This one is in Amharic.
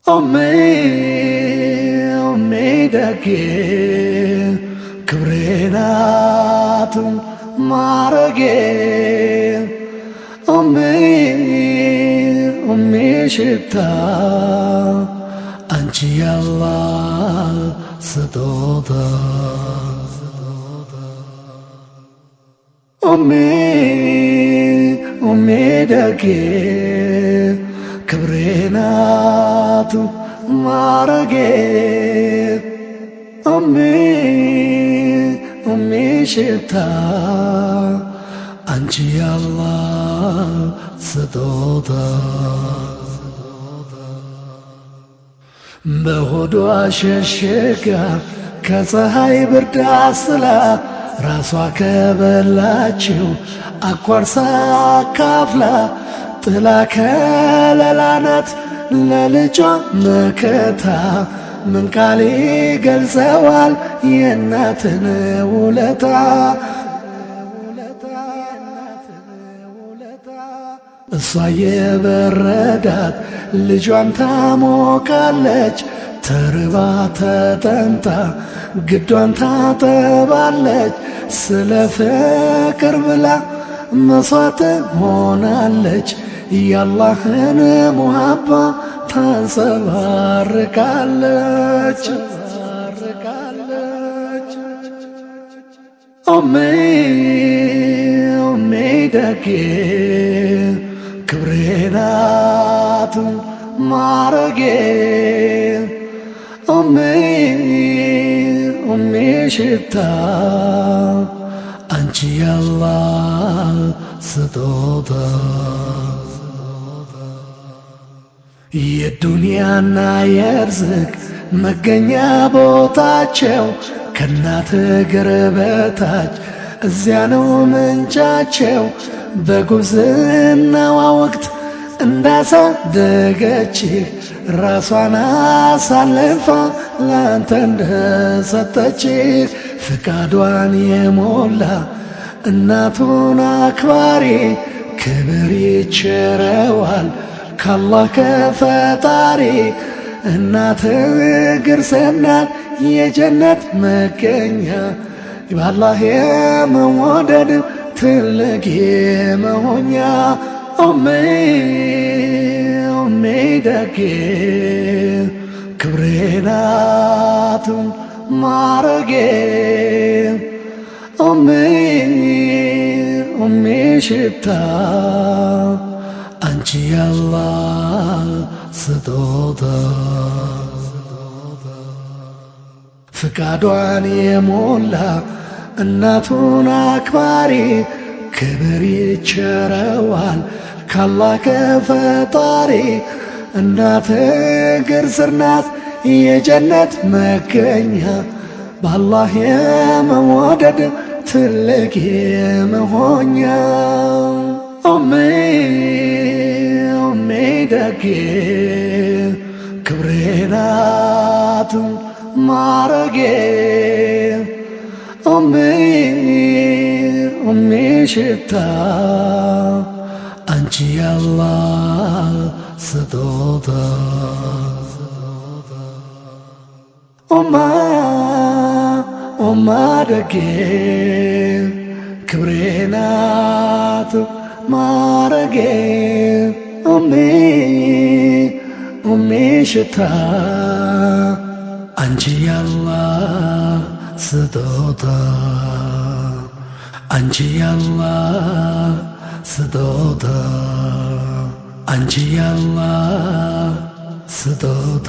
أمي دكي كبرينات معرقين أمي شتا أنت يالله سدودا أمي دكي كبرينات معرقين أمي شتا أنت يالله سدودا بهدوء ششكا كፀሐይ ብርድ አስላ ራሷ ከበላችው አቋርሳ ካፍላ ጥላ ከለላ ናት ለልጇ መከታ ምን ቃል ይገልጸዋል የእናትን ውለታ እሷ የበረዳት ልጇን ታሞቃለች ተርባ ተጠምታ ግዷን ታጠባለች ስለ ፍቅር ብላ መስዋዕት ሆናለች ያላህን ሙሐባ ታንጸባርቃለች ኦሜ ደጌ ክብሬናት ማረጌ ኦሜ ሽታ አንቺ ያላህ ስጦታ የዱንያና የርዝቅ መገኛ ቦታቸው ከእናት እግር በታች እዚያ ነው ምንጫቸው በጉብዝናዋ ወቅት እንዳሳደገችህ ራሷን አሳልፋ ላንተ እንደሰጠችህ ፍቃዷን የሞላ እናቱን አክባሪ ክብር ይቸረዋል ካላህ ከፈጣሪ እናት እግር ስናት የጀነት መገኛ ባላህ የመወደድ ትልቅ የመሆኛ ኦሜ ደጌ ክብሬናት ማረጌ ኦሜ ሽታ አንቺ ያላህ ስጦታ ፍቃዷን የሞላ እናቱን አክባሪ ክብር ይቸረዋል ካላህ ከፈጣሪ እናት እግር ስር ናት የጀነት መገኛ በአላህ የመወደድ ትልቅ የመሆኛ ኦሜ ደጌ ክብሬናት ማረጌ ኦሜ ሽታ አንቺ ያላህ ስጦታ ኦማ ደጌ ክብሬናት ማረጌ ኦሜ ሽታ አንቺ ያላህ ስጦታ አንቺ ያላህ ስጦታ አንቺ ያላህ ስጦታ